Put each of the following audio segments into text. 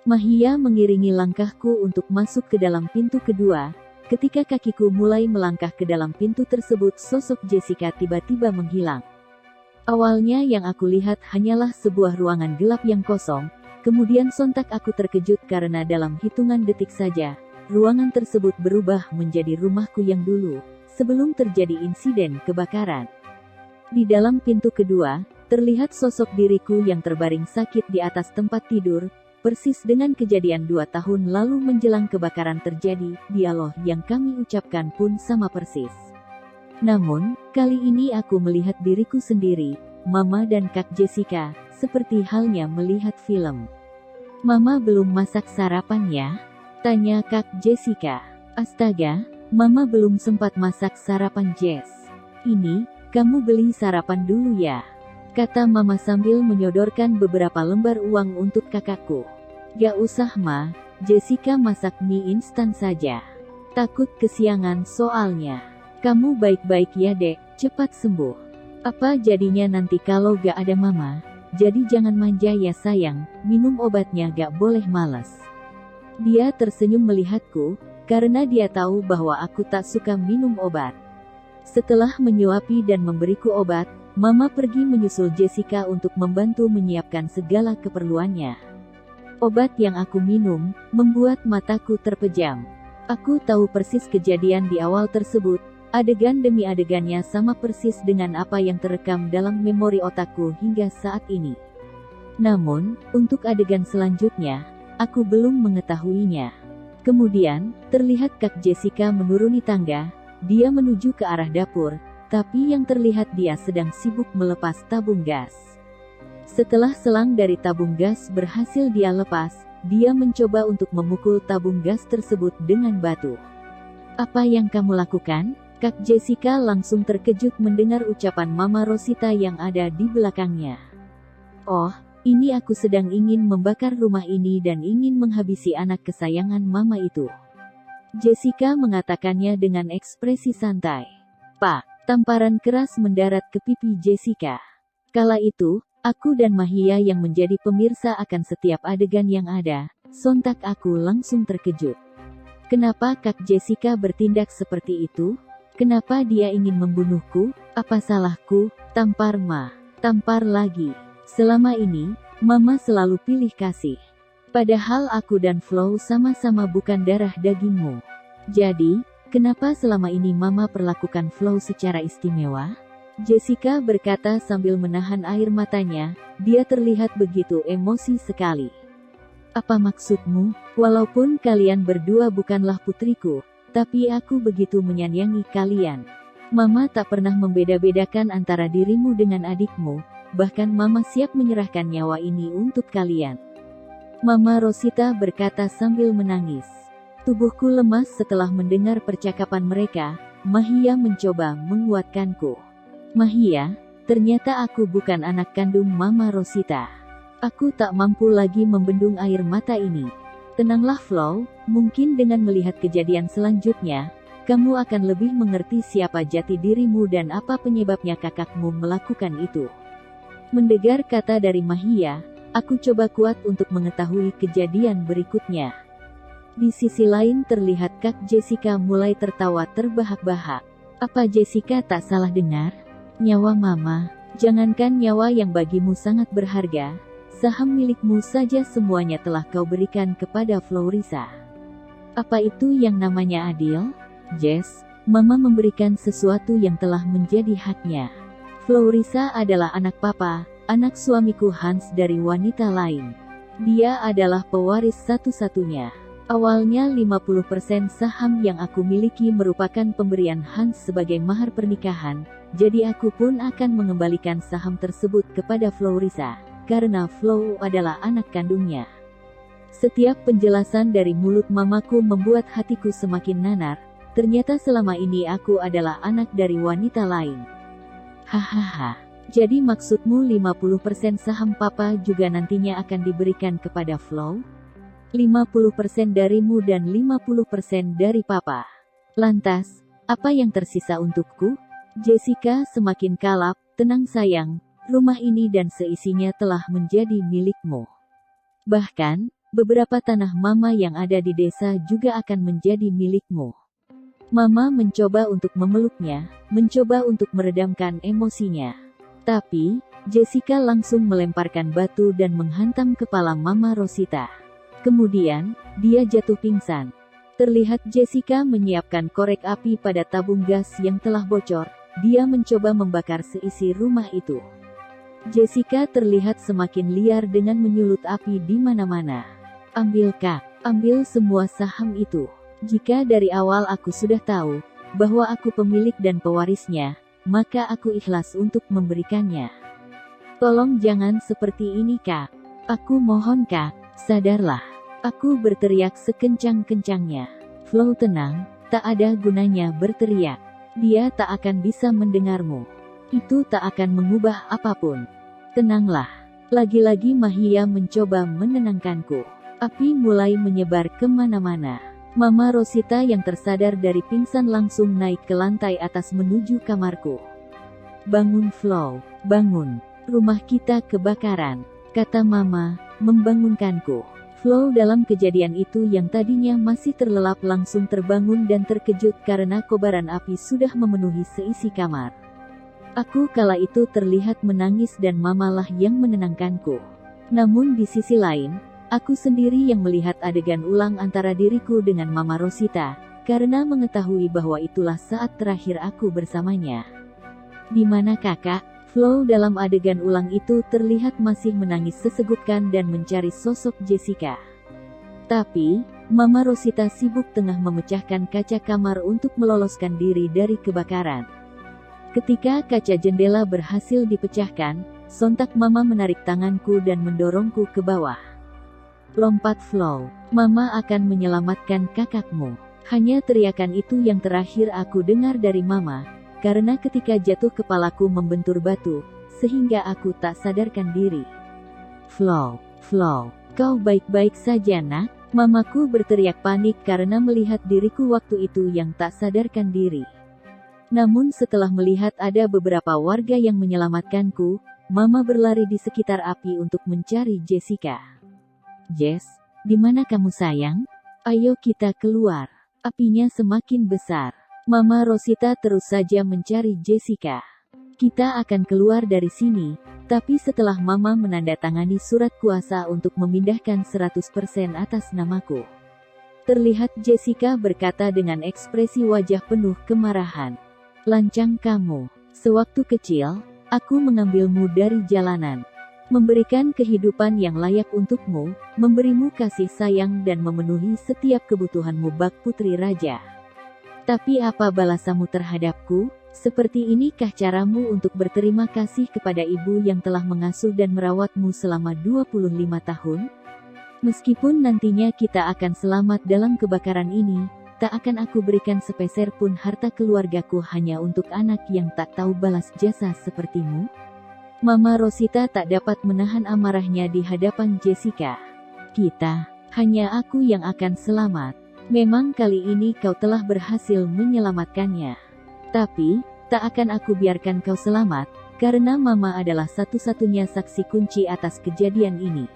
Mahia mengiringi langkahku untuk masuk ke dalam pintu kedua. Ketika kakiku mulai melangkah ke dalam pintu tersebut, sosok Jessica tiba-tiba menghilang. Awalnya yang aku lihat hanyalah sebuah ruangan gelap yang kosong, kemudian sontak aku terkejut karena dalam hitungan detik saja, ruangan tersebut berubah menjadi rumahku yang dulu, sebelum terjadi insiden kebakaran. Di dalam pintu kedua, terlihat sosok diriku yang terbaring sakit di atas tempat tidur, persis dengan kejadian 2 tahun lalu menjelang kebakaran terjadi. Dialog yang kami ucapkan pun sama persis. Namun, kali ini aku melihat diriku sendiri, Mama dan Kak Jessica, seperti halnya melihat film. "Mama belum masak sarapan ya?" tanya Kak Jessica. "Astaga, Mama belum sempat masak sarapan, Jess. Ini, kamu beli sarapan dulu ya," kata Mama sambil menyodorkan beberapa lembar uang untuk kakakku. "Gak usah Ma, Jessica masak mie instan saja. Takut kesiangan soalnya. Kamu baik-baik ya Dek, cepat sembuh. Apa jadinya nanti kalau gak ada Mama? Jadi jangan manja ya sayang, minum obatnya gak boleh malas." Dia tersenyum melihatku, karena dia tahu bahwa aku tak suka minum obat. Setelah menyuapi dan memberiku obat, Mama pergi menyusul Jessica untuk membantu menyiapkan segala keperluannya. Obat yang aku minum membuat mataku terpejam. Aku tahu persis kejadian di awal tersebut, adegan demi adegannya sama persis dengan apa yang terekam dalam memori otakku hingga saat ini. Namun, untuk adegan selanjutnya, aku belum mengetahuinya. Kemudian, terlihat Kak Jessica menuruni tangga, dia menuju ke arah dapur, tapi yang terlihat dia sedang sibuk melepas tabung gas. Setelah selang dari tabung gas berhasil dia lepas, dia mencoba untuk memukul tabung gas tersebut dengan batu. "Apa yang kamu lakukan?" Kak Jessica langsung terkejut mendengar ucapan Mama Rosita yang ada di belakangnya. "Oh, ini aku sedang ingin membakar rumah ini dan ingin menghabisi anak kesayangan Mama itu," Jessica mengatakannya dengan ekspresi santai. "Pak!" Tamparan keras mendarat ke pipi Jessica. Kala itu, aku dan Mahia yang menjadi pemirsa akan setiap adegan yang ada, sontak aku langsung terkejut. Kenapa Kak Jessica bertindak seperti itu? Kenapa dia ingin membunuhku? Apa salahku? Tampar Ma. Tampar lagi. Selama ini, Mama selalu pilih kasih. Padahal aku dan Flo sama-sama bukan darah dagingmu. Jadi, kenapa selama ini Mama perlakukan Flo secara istimewa? Jessica berkata sambil menahan air matanya, dia terlihat begitu emosi sekali. "Apa maksudmu? Walaupun kalian berdua bukanlah putriku, tapi aku begitu menyayangi kalian. Mama tak pernah membeda-bedakan antara dirimu dengan adikmu, bahkan Mama siap menyerahkan nyawa ini untuk kalian." Mama Rosita berkata sambil menangis. Tubuhku lemas setelah mendengar percakapan mereka. Mahia mencoba menguatkanku. "Mahia, ternyata aku bukan anak kandung Mama Rosita. Aku tak mampu lagi membendung air mata ini. Tenanglah Flo, mungkin dengan melihat kejadian selanjutnya, kamu akan lebih mengerti siapa jati dirimu dan apa penyebabnya kakakmu melakukan itu." Mendengar kata dari Mahia, aku coba kuat untuk mengetahui kejadian berikutnya. Di sisi lain terlihat Kak Jessica mulai tertawa terbahak-bahak. Apa Jessica tak salah dengar? Nyawa Mama, jangankan nyawa yang bagimu sangat berharga, saham milikmu saja semuanya telah kau berikan kepada Florisa. Apa itu yang namanya adil? Jess, Mama memberikan sesuatu yang telah menjadi haknya. Florisa adalah anak Papa, anak suamiku Hans dari wanita lain. Dia adalah pewaris satu-satunya. Awalnya 50% saham yang aku miliki merupakan pemberian Hans sebagai mahar pernikahan, jadi aku pun akan mengembalikan saham tersebut kepada Florisa, karena Flo adalah anak kandungnya. Setiap penjelasan dari mulut mamaku membuat hatiku semakin nanar, ternyata selama ini aku adalah anak dari wanita lain. Hahaha, jadi maksudmu 50% saham Papa juga nantinya akan diberikan kepada Flo? 50% darimu dan 50% dari Papa. Lantas, apa yang tersisa untukku? Jessica semakin kalap. Tenang sayang, rumah ini dan seisinya telah menjadi milikmu. Bahkan, beberapa tanah Mama yang ada di desa juga akan menjadi milikmu. Mama mencoba untuk memeluknya, mencoba untuk meredamkan emosinya. Tapi, Jessica langsung melemparkan batu dan menghantam kepala Mama Rosita. Kemudian, dia jatuh pingsan. Terlihat Jessica menyiapkan korek api pada tabung gas yang telah bocor. Dia mencoba membakar seisi rumah itu. Jessica terlihat semakin liar dengan menyulut api di mana-mana. Ambil Kak, ambil semua saham itu. Jika dari awal aku sudah tahu bahwa aku pemilik dan pewarisnya, maka aku ikhlas untuk memberikannya. Tolong jangan seperti ini Kak. Aku mohon Kak, sadarlah. Aku berteriak sekencang-kencangnya. Flo tenang, tak ada gunanya berteriak. Dia tak akan bisa mendengarmu. Itu tak akan mengubah apapun. Tenanglah. Lagi-lagi Mahia mencoba menenangkanku. Api mulai menyebar kemana-mana. Mama Rosita yang tersadar dari pingsan langsung naik ke lantai atas menuju kamarku. Bangun Flo, bangun. Rumah kita kebakaran, kata Mama, membangunkanku. Flo dalam kejadian itu yang tadinya masih terlelap langsung terbangun dan terkejut karena kobaran api sudah memenuhi seisi kamar. Aku kala itu terlihat menangis dan Mamalah yang menenangkanku. Namun di sisi lain, aku sendiri yang melihat adegan ulang antara diriku dengan Mama Rosita, karena mengetahui bahwa itulah saat terakhir aku bersamanya. Di mana Kakak? Flo dalam adegan ulang itu terlihat masih menangis sesegupkan dan mencari sosok Jessica. Tapi, Mama Rosita sibuk tengah memecahkan kaca kamar untuk meloloskan diri dari kebakaran. Ketika kaca jendela berhasil dipecahkan, sontak Mama menarik tanganku dan mendorongku ke bawah. Lompat Flo, Mama akan menyelamatkan kakakmu. Hanya teriakan itu yang terakhir aku dengar dari Mama, karena ketika jatuh kepalaku membentur batu, sehingga aku tak sadarkan diri. Flo, kau baik-baik saja nak? Mamaku berteriak panik karena melihat diriku waktu itu yang tak sadarkan diri. Namun setelah melihat ada beberapa warga yang menyelamatkanku, Mama berlari di sekitar api untuk mencari Jessica. Jess, di mana kamu sayang? Ayo kita keluar. Apinya semakin besar. Mama Rosita terus saja mencari Jessica. Kita akan keluar dari sini, tapi setelah Mama menandatangani surat kuasa untuk memindahkan 100% atas namaku. Terlihat Jessica berkata dengan ekspresi wajah penuh kemarahan. Lancang kamu. Sewaktu kecil, aku mengambilmu dari jalanan. Memberikan kehidupan yang layak untukmu, memberimu kasih sayang dan memenuhi setiap kebutuhanmu bak putri raja. Tapi apa balasanmu terhadapku? Seperti inikah caramu untuk berterima kasih kepada ibu yang telah mengasuh dan merawatmu selama 25 tahun? Meskipun nantinya kita akan selamat dalam kebakaran ini, tak akan aku berikan sepeser pun harta keluargaku hanya untuk anak yang tak tahu balas jasa sepertimu. Mama Rosita tak dapat menahan amarahnya di hadapan Jessica. Hanya aku yang akan selamat. Memang kali ini kau telah berhasil menyelamatkannya. Tapi, tak akan aku biarkan kau selamat, karena Mama adalah satu-satunya saksi kunci atas kejadian ini.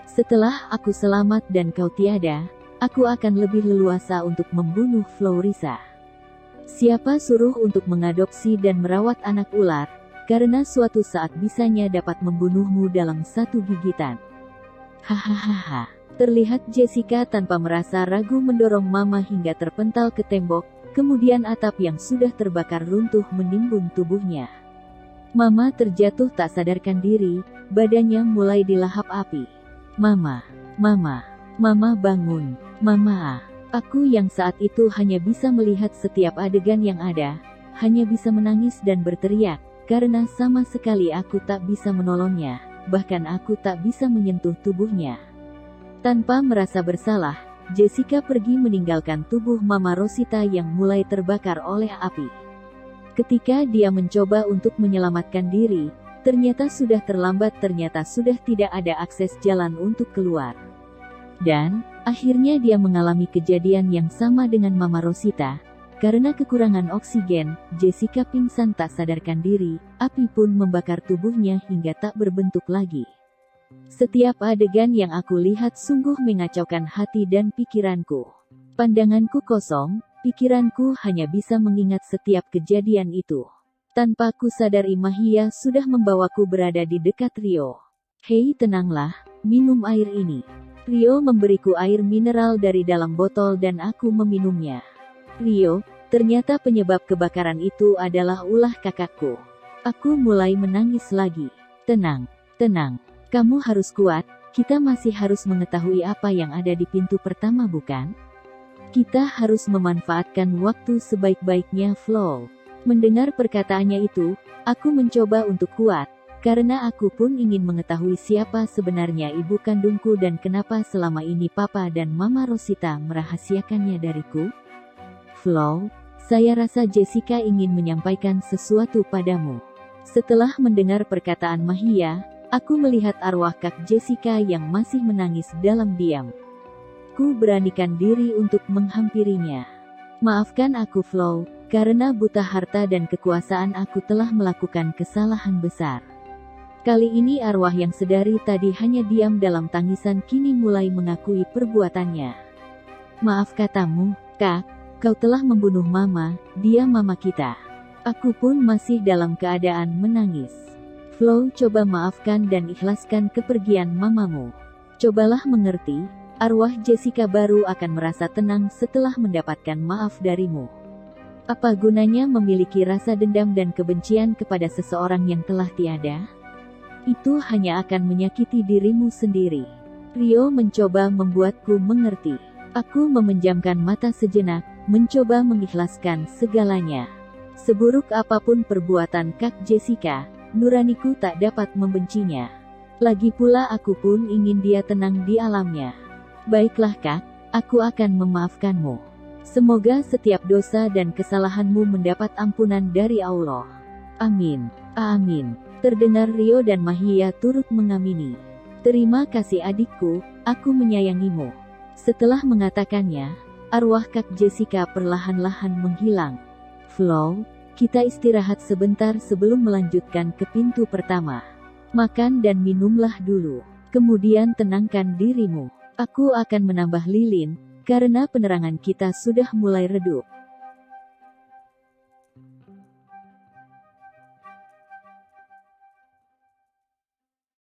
Setelah aku selamat dan kau tiada, aku akan lebih leluasa untuk membunuh Florisa. Siapa suruh untuk mengadopsi dan merawat anak ular, karena suatu saat bisanya dapat membunuhmu dalam satu gigitan. Hahaha. Terlihat Jessica tanpa merasa ragu mendorong Mama hingga terpental ke tembok, kemudian atap yang sudah terbakar runtuh menimbun tubuhnya. Mama terjatuh tak sadarkan diri, badannya mulai dilahap api. Mama bangun. Mama, aku yang saat itu hanya bisa melihat setiap adegan yang ada, hanya bisa menangis dan berteriak, karena sama sekali aku tak bisa menolongnya, bahkan aku tak bisa menyentuh tubuhnya. Tanpa merasa bersalah, Jessica pergi meninggalkan tubuh Mama Rosita yang mulai terbakar oleh api. Ketika dia mencoba untuk menyelamatkan diri, ternyata sudah terlambat, ternyata sudah tidak ada akses jalan untuk keluar. Dan, akhirnya dia mengalami kejadian yang sama dengan Mama Rosita. Karena kekurangan oksigen, Jessica pingsan tak sadarkan diri, api pun membakar tubuhnya hingga tak berbentuk lagi. Setiap adegan yang aku lihat sungguh mengacaukan hati dan pikiranku. Pandanganku kosong, pikiranku hanya bisa mengingat setiap kejadian itu. Tanpa ku sadari Mahia sudah membawaku berada di dekat Rio. Hei tenanglah, minum air ini. Rio memberiku air mineral dari dalam botol dan aku meminumnya. Rio, ternyata penyebab kebakaran itu adalah ulah kakakku. Aku mulai menangis lagi. Tenang, tenang. Kamu harus kuat, kita masih harus mengetahui apa yang ada di pintu pertama bukan? Kita harus memanfaatkan waktu sebaik-baiknya Flo. Mendengar perkataannya itu, aku mencoba untuk kuat, karena aku pun ingin mengetahui siapa sebenarnya ibu kandungku dan kenapa selama ini Papa dan Mama Rosita merahasiakannya dariku. Flo, saya rasa Jessica ingin menyampaikan sesuatu padamu. Setelah mendengar perkataan Mahia, aku melihat arwah Kak Jessica yang masih menangis dalam diam. Ku beranikan diri untuk menghampirinya. Maafkan aku Flo, karena buta harta dan kekuasaan aku telah melakukan kesalahan besar. Kali ini arwah yang sedari tadi hanya diam dalam tangisan kini mulai mengakui perbuatannya. Maaf katamu, Kak, kau telah membunuh Mama, dia Mama kita. Aku pun masih dalam keadaan menangis. Flo, coba maafkan dan ikhlaskan kepergian mamamu. Cobalah mengerti, arwah Jessica baru akan merasa tenang setelah mendapatkan maaf darimu. Apa gunanya memiliki rasa dendam dan kebencian kepada seseorang yang telah tiada? Itu hanya akan menyakiti dirimu sendiri. Rio mencoba membuatku mengerti. Aku memejamkan mata sejenak, mencoba mengikhlaskan segalanya. Seburuk apapun perbuatan Kak Jessica, nuraniku tak dapat membencinya. Lagi pula aku pun ingin dia tenang di alamnya. Baiklah Kak, aku akan memaafkanmu. Semoga setiap dosa dan kesalahanmu mendapat ampunan dari Allah. Amin. Amin. Terdengar Rio dan Mahia turut mengamini. Terima kasih adikku, aku menyayangimu. Setelah mengatakannya, arwah Kak Jessica perlahan-lahan menghilang. Flo, kita istirahat sebentar sebelum melanjutkan ke pintu pertama. Makan dan minumlah dulu. Kemudian tenangkan dirimu. Aku akan menambah lilin, karena penerangan kita sudah mulai redup.